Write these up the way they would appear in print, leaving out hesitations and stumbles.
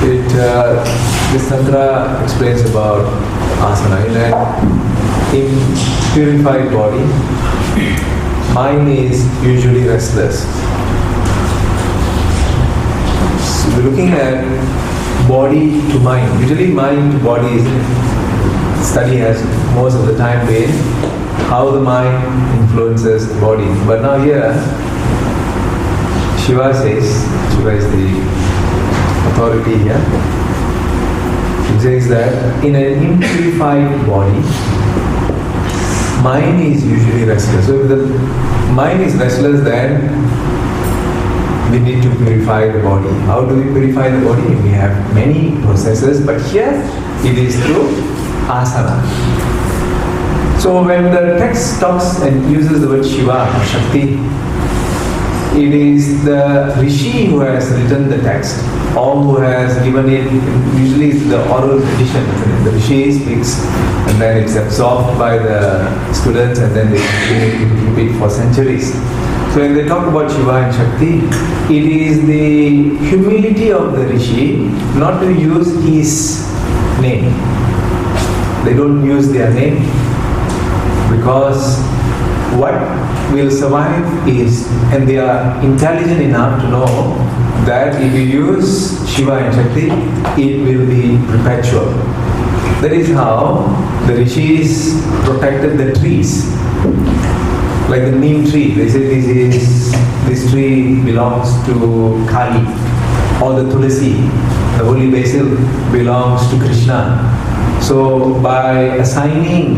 This tantra explains about asana. In purified body, mind is usually restless. So we're looking at body to mind. Usually mind to body is study has most of the time been how the mind influences the body. But now here, Shiva is the authority here. He says that in an impurified body, mind is usually restless. So if the mind is restless, then we need to purify the body. How do we purify the body? We have many processes, but here it is through asana. So when the text talks and uses the word Shiva or Shakti, it is the Rishi who has written the text or who has given it. Usually it's the oral tradition, isn't it? The Rishi speaks and then it's absorbed by the students and then they continue to repeat for centuries. So when they talk about Shiva and Shakti, it is the humility of the Rishi not to use his name. They don't use their name because what will survive is, and they are intelligent enough to know that if you use Shiva and Shakti, it will be perpetual. That is how the Rishis protected the trees. Like the neem tree, they say this tree belongs to Kali, or the Tulasi, the holy basil, belongs to Krishna. So by assigning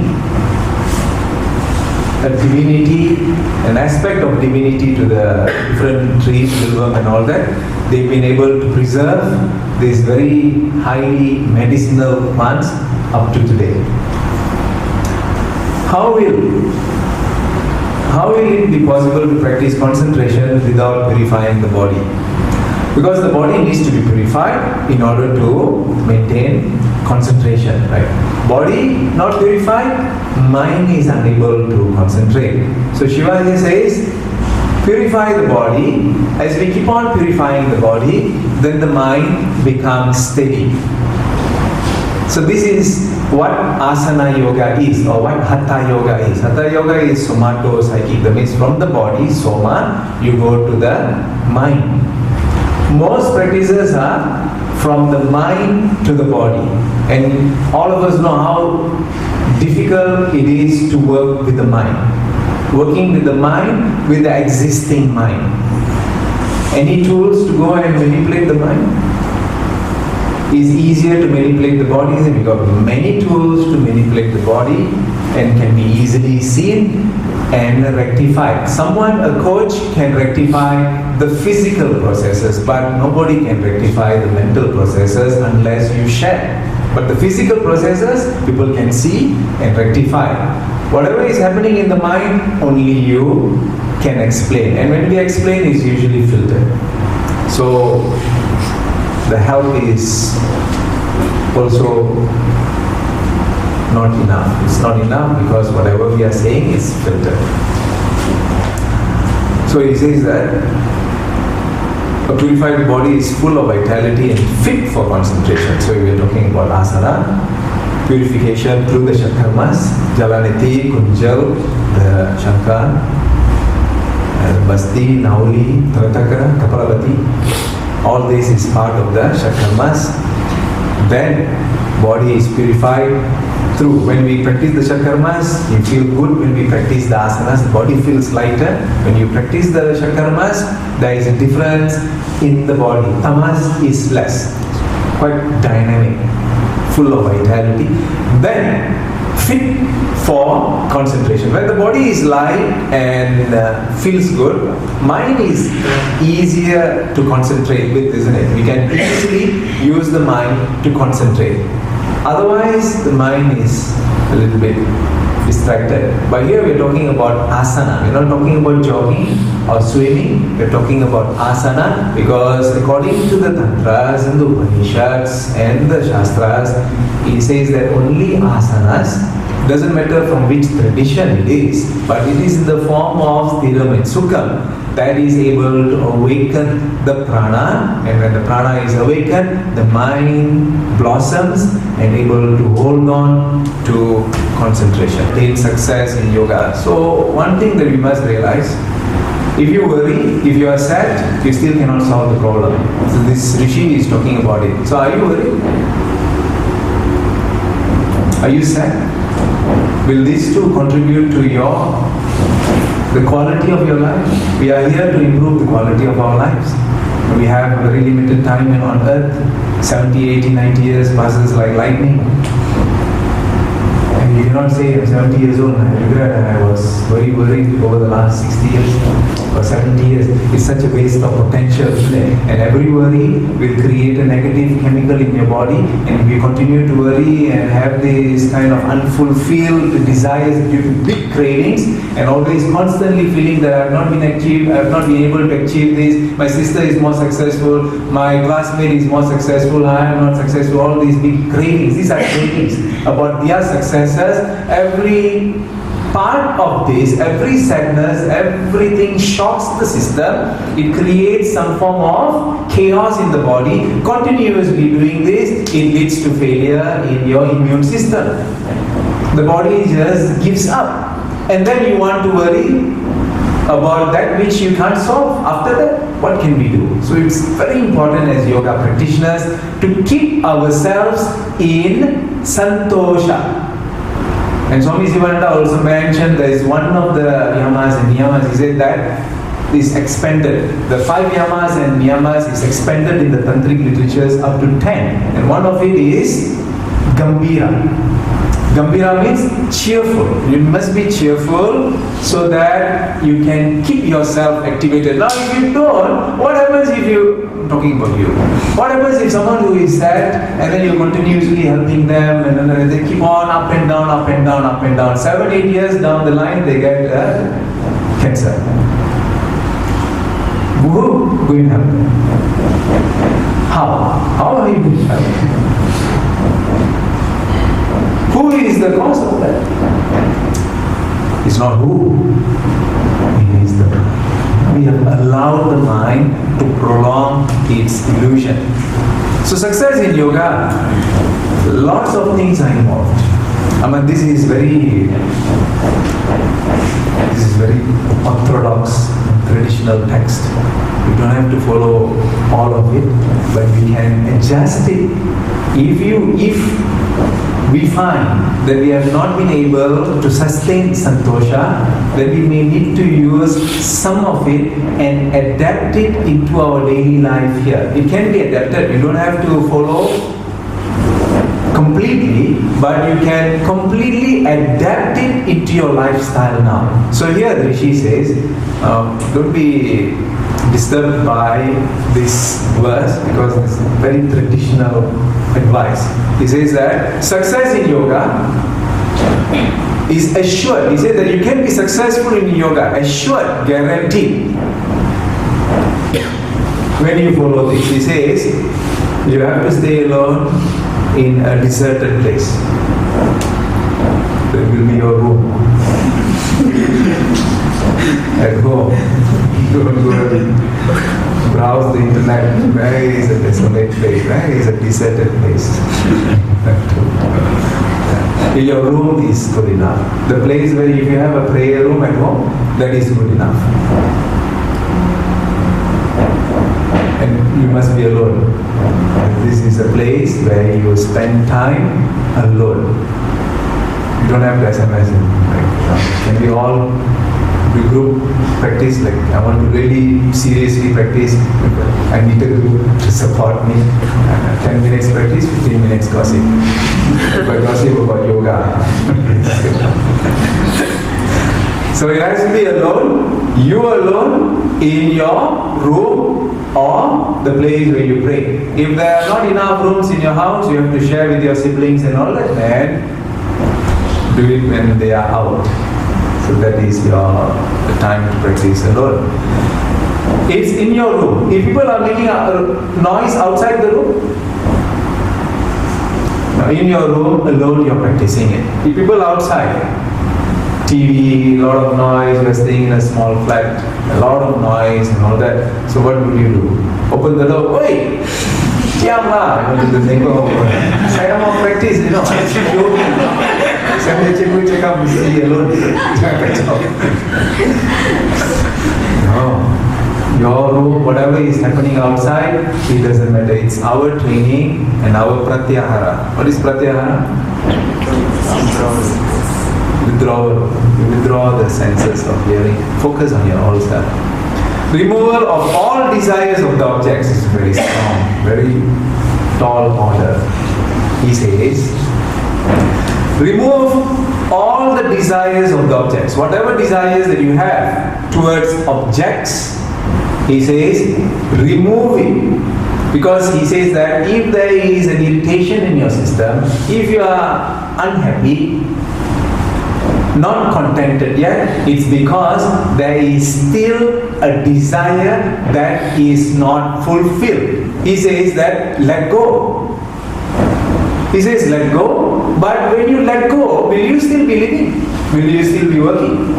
a divinity, an aspect of divinity to the different trees, silver and all that, they've been able to preserve these very highly medicinal plants up to today. How will it be possible to practice concentration without purifying the body? Because the body needs to be purified in order to maintain concentration, right? Body not purified, mind is unable to concentrate. So Shivaji says, purify the body. As we keep on purifying the body, then the mind becomes steady. So this is what asana yoga is, or what hatha yoga is. Hatha yoga is somato-psychic. That means from the body, soma, you go to the mind. Most practices are from the mind to the body. And all of us know how difficult it is to work with the mind. Working with the mind, with the existing mind. Any tools to go and manipulate the mind? Is easier to manipulate the body. We've got many tools to manipulate the body and can be easily seen and rectified. Someone, a coach, can rectify the physical processes, but nobody can rectify the mental processes unless you share. But the physical processes, people can see and rectify. Whatever is happening in the mind, only you can explain. And when we explain, it's usually filtered. So the help is also not enough. It's not enough because whatever we are saying is filtered. So he says that a purified body is full of vitality and fit for concentration. So we are talking about asana, purification through the Shakarmas, Jalaniti, Kunjal, the Shankar, Basti, Nauli, Tarataka, Kapalabati. All this is part of the Shakarmas. Then body is purified through. When we practice the Shakarmas, you feel good. When we practice the asanas, the body feels lighter. When you practice the Shakarmas, there is a difference in the body. Tamas is less, quite dynamic, full of vitality. Then fit for concentration. When the body is light and feels good, mind is easier to concentrate with, isn't it? We can easily use the mind to concentrate. Otherwise, the mind is a little bit distracted. But here we are talking about asana. We are not talking about jogging or swimming. We are talking about asana because according to the Tantras and the Upanishads and the Shastras, it says that only asanas, doesn't matter from which tradition it is, but it is in the form of stiram and sukham. that is able to awaken the prana, and when the prana is awakened, the mind blossoms and able to hold on to concentration, attain success in yoga. So one thing that we must realize, if you worry, if you are sad, you still cannot solve the problem. So this Rishi is talking about it. So are you worried? Are you sad? Will these two contribute to the quality of your life? We are here to improve the quality of our lives. We have very limited time on earth. 70, 80, 90 years passes like lightning. And you cannot say I'm 70 years old and I regret I was very worried over the last 60 years or 70 years. It's such a waste of potential. And every worry will create a negative chemical in your body, and if you continue to worry and have this kind of unfulfilled desires due to big cravings and always constantly feeling that I have not been able to achieve this, my sister is more successful, my classmate is more successful, I am not successful, all these big cravings, these are cravings about their successes. Every part of this, every sadness, everything shocks the system. It creates some form of chaos in the body. Continuously doing this, it leads to failure in your immune system. The body just gives up. And then you want to worry about that which you can't solve. After that, what can we do? So it's very important as yoga practitioners to keep ourselves in santosha. And Swami Sivananda also mentioned there is one of the yamas and niyamas. He said that is expanded. The 5 yamas and niyamas is expanded in the tantric literatures up to 10. And one of it is Gambira. Gambira means cheerful. You must be cheerful so that you can keep yourself activated. Now if you don't, what happens if I'm talking about you. What happens if someone who is sad and then you're continuously helping them and then they keep on up and down, up and down, up and down. 7, 8 years down the line they get cancer. Who going to help them? How are you going to help them? Who is the cause of that? It's not who. It is the mind. We have allowed the mind to prolong its illusion. So success in yoga, lots of things are involved. I mean, this is very orthodox, traditional text. We don't have to follow all of it, but we can adjust it. If we find that we have not been able to sustain santosha, then we may need to use some of it and adapt it into our daily life here. It can be adapted. You don't have to follow completely, but you can completely adapt it into your lifestyle now. So here the Rishi says, don't be disturbed by this verse because it's very traditional advice. He says that success in yoga is assured. He says that you can be successful in yoga, assured, guaranteed. When you follow this, he says you have to stay alone in a deserted place. That will be your room. At home, you don't go and browse the internet. Where is a desolate place? Where is a deserted place? Your room is good enough. The place where if you have a prayer room at home, that is good enough. And you must be alone. And this is a place where you spend time alone. You don't have to SMS him. Can we all do group practice? Like I want to really seriously practice. I need a group to support me. 10 minutes practice, 15 minutes gossip. But gossip about yoga. So it has to be alone. You alone in your room or the place where you pray. If there are not enough rooms in your house, you have to share with your siblings and all that, then do it when they are out. So that is your time to practice alone. It's in your room. If people are making a noise outside the room, in your room alone you're practicing it. If people outside, TV, a lot of noise, we're staying in a small flat, a lot of noise and all that. So what would you do? Open the door, oi! Tiamla! You know, to the neighbor, saya mau practice, you know, I'm joking. Saya cikgu cakap mesti alone. No. Your room, whatever is happening outside, it doesn't matter. It's our training and our pratyahara. What is pratyahara? Withdrawal. You withdraw the senses of hearing. Focus on your own self. Removal of all desires of the objects is very strong, very tall order. He says, remove all the desires of the objects. Whatever desires that you have towards objects, he says, remove it. Because he says that if there is an irritation in your system, if you are unhappy, not contented yet, it's because there is still a desire that is not fulfilled. He says that let go. He says let go, but when you let go, will you still be living? Will you still be working?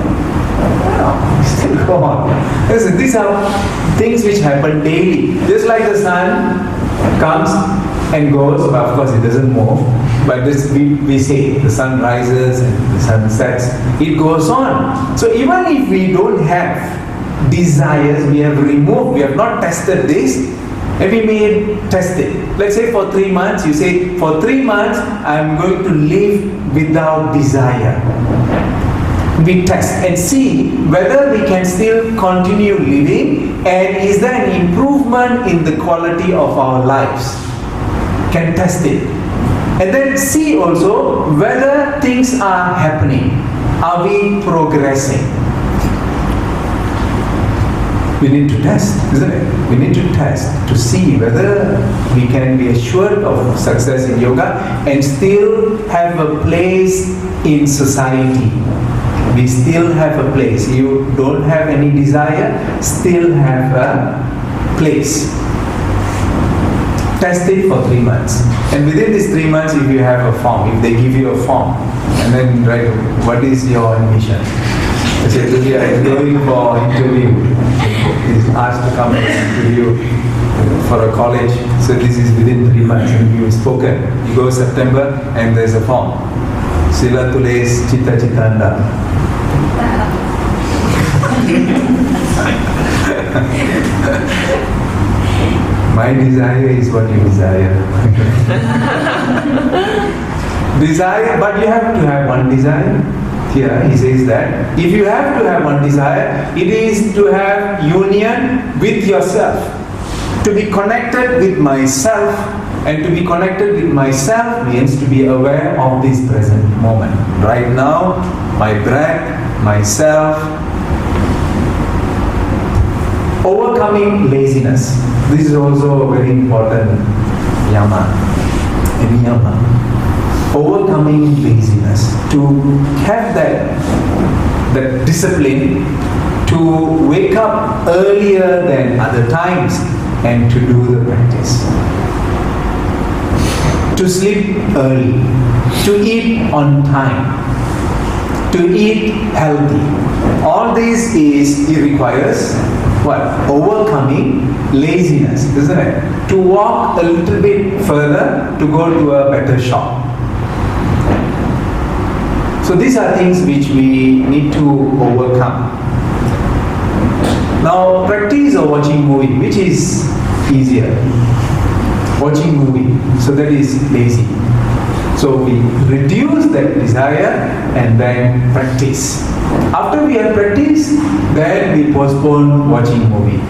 No, still go on. Listen, these are things which happen daily. Just like the sun comes and goes, but of course it doesn't move. But this we say the sun rises and the sun sets, it goes on. So even if we don't have desires, we have removed, we have not tested this, and we may test it. Let's say for 3 months, you say, for 3 months I am going to live without desire. We test and see whether we can still continue living, and is there an improvement in the quality of our lives. Can test it. And then see also whether things are happening. Are we progressing? We need to test, isn't it? We need to test to see whether we can be assured of success in yoga and still have a place in society. We still have a place. You don't have any desire, still have a place. Test it for 3 months. And within these 3 months, if you have a form, if they give you a form, and then write, what is your mission? I say, today I am going for interview. He's asked to come and interview for a college. So this is within 3 months. And you've spoken. You go September, and there's a form. Sila tulis cita-cita anda. My desire is what you desire. Desire, but you have to have one desire. Here he says that if you have to have one desire, it is to have union with yourself. To be connected with myself, and to be connected with myself means to be aware of this present moment. Right now, my breath, myself. Overcoming laziness. This is also a very important yama, niyama. Overcoming laziness. To have that discipline to wake up earlier than other times and to do the practice. To sleep early. To eat on time. To eat healthy. All this it requires what? Overcoming laziness, isn't it? To walk a little bit further to go to a better shop. So these are things which we need to overcome. Now practice or watching movie, which is easier? Watching movie, so that is lazy. So we reduce that desire and then practice. After we have practiced, then we postpone watching movie.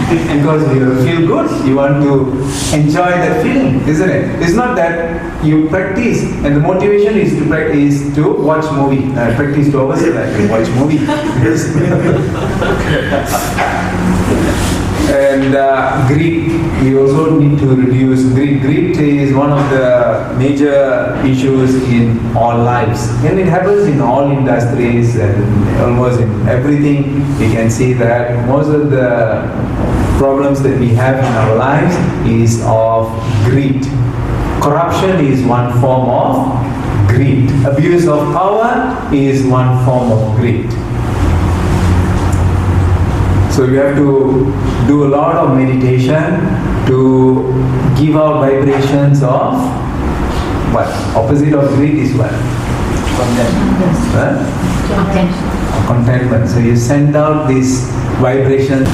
Because you feel good, you want to enjoy that feeling, isn't it? It's not that you practice and the motivation is to practice to watch movie. Practice to ourselves, watch movie. And greed, we also need to reduce greed. Greed is one of the major issues in all lives, and it happens in all industries and almost in everything. We can see that most of the problems that we have in our lives is of greed. Corruption is one form of greed. Abuse of power is one form of greed. So you have to do a lot of meditation to give out vibrations of what? Opposite of greed is what? Contentment. So you send out this vibration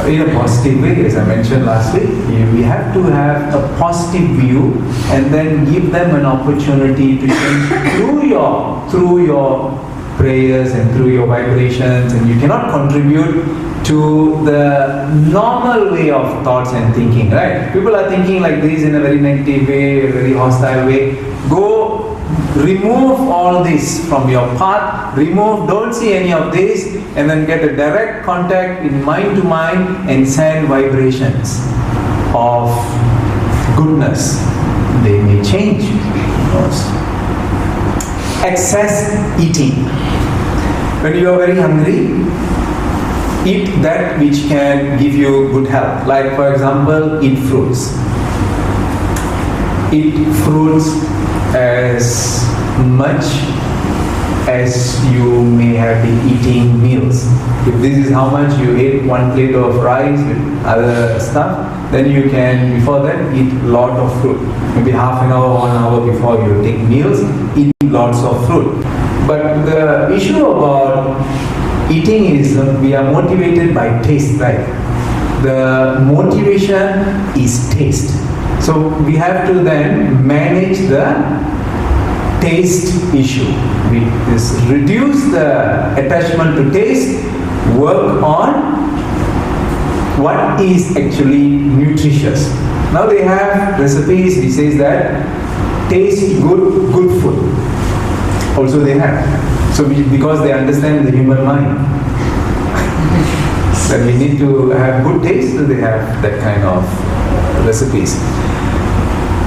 in a positive way, as I mentioned last week. We have to have a positive view and then give them an opportunity to change through your prayers and through your vibrations, and you cannot contribute to the normal way of thoughts and thinking, right? People are thinking like this in a very negative way, a very hostile way. Go remove all this from your path, don't see any of this, and then get a direct contact in mind to mind and send vibrations of goodness. They may change. Excess eating. When you are very hungry, eat that which can give you good health. Like for example, eat fruits. Eat fruits as much as you may have been eating meals. If this is how much you ate one plate of rice with other stuff, then you can, before that, eat a lot of fruit. Maybe half an hour, 1 hour before you take meals, eat lots of fruit. But the issue about eating is we are motivated by taste, right? The motivation is taste. So we have to then manage the taste issue. We just reduce the attachment to taste, work on what is actually nutritious. Now they have recipes which says that taste good food. Also they have. So because they understand the human mind, that we need to have good taste, so they have that kind of recipes.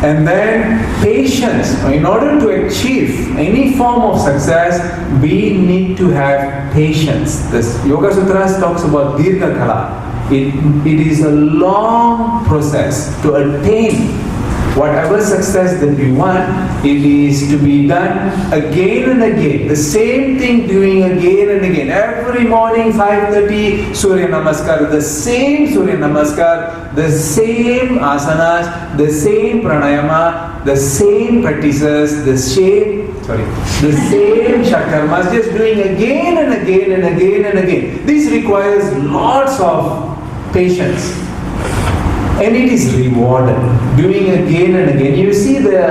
And then patience. In order to achieve any form of success, we need to have patience. This Yoga Sutras talks about Dirgha Kala. It is a long process to attain whatever success that we want. It is to be done again and again. The same thing doing again and again. Every morning 5:30 Surya Namaskar, the same Surya Namaskar, the same asanas, the same pranayama, the same practices, the same shakarmas, just doing again and again and again and again. This requires lots of patience. And it is rewarded, doing again and again. You see the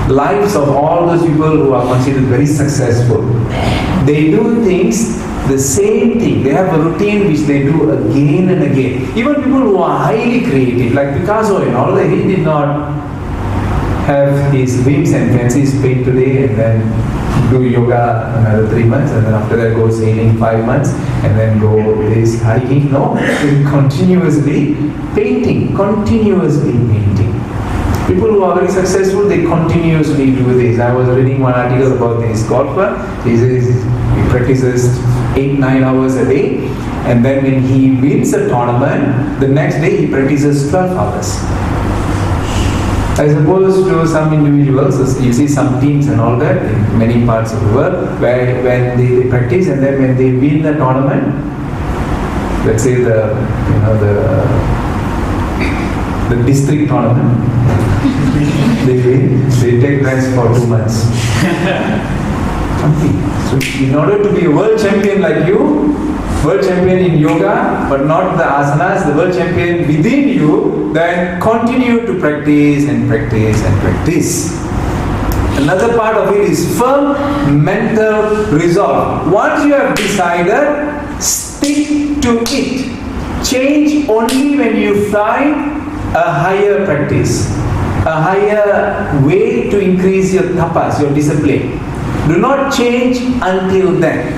lives of all those people who are considered very successful. They do things, the same thing. They have a routine which they do again and again. Even people who are highly creative, like Picasso and all that, he did not have his whims and fancies paid today and then do yoga another 3 months, and then after that go sailing 5 months, and then go this hiking. No, continuously painting, continuously painting. People who are very successful, they continuously do this. I was reading one article about this golfer. He says he practices 8-9 hours a day, and then when he wins a tournament, the next day he practices 12 hours. As opposed to some individuals, you see some teams and all that in many parts of the world, where when they practice and then when they win the tournament, let's say the district tournament, they win, they take rest for 2 months. So in order to be a world champion like you, world champion in yoga, but not the asanas, the world champion within you, then continue to practice and practice and practice. Another part of it is firm mental resolve. Once you have decided, stick to it. Change only when you find a higher practice, a higher way to increase your tapas, your discipline. Do not change until then.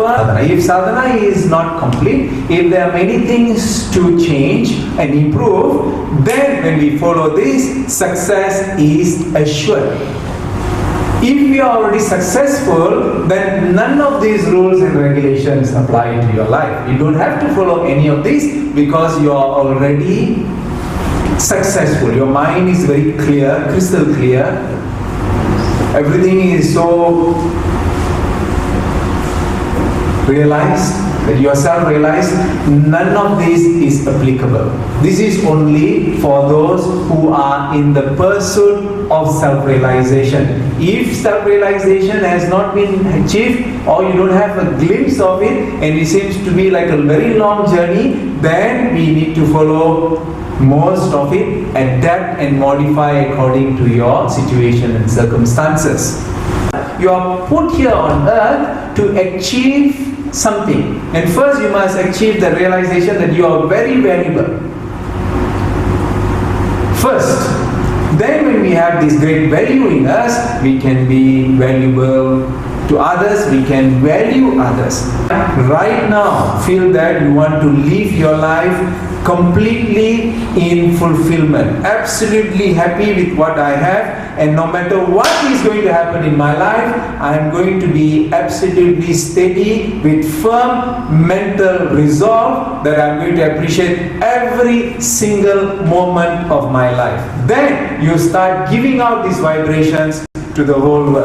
If sadhana is not complete, if there are many things to change and improve, then when we follow this, success is assured. If we are already successful, then none of these rules and regulations apply to your life. You don't have to follow any of these because you are already successful. Your mind is very clear, crystal clear. Everything is so realized, that you are self-realized. None of this is applicable. This is only for those who are in the pursuit of self-realization. If self-realization has not been achieved, or you don't have a glimpse of it, and it seems to be like a very long journey, then we need to follow most of it, adapt and modify according to your situation and circumstances. You are put here on earth to achieve something, and first you must achieve the realization that you are very valuable. First, then when we have this great value in us, we can be valuable to others, we can value others. Right now, feel that you want to live your life completely in fulfillment, absolutely happy with what I have, and no matter what is going to happen in my life, I am going to be absolutely steady with firm mental resolve that I am going to appreciate every single moment of my life. Then you start giving out these vibrations to the whole world.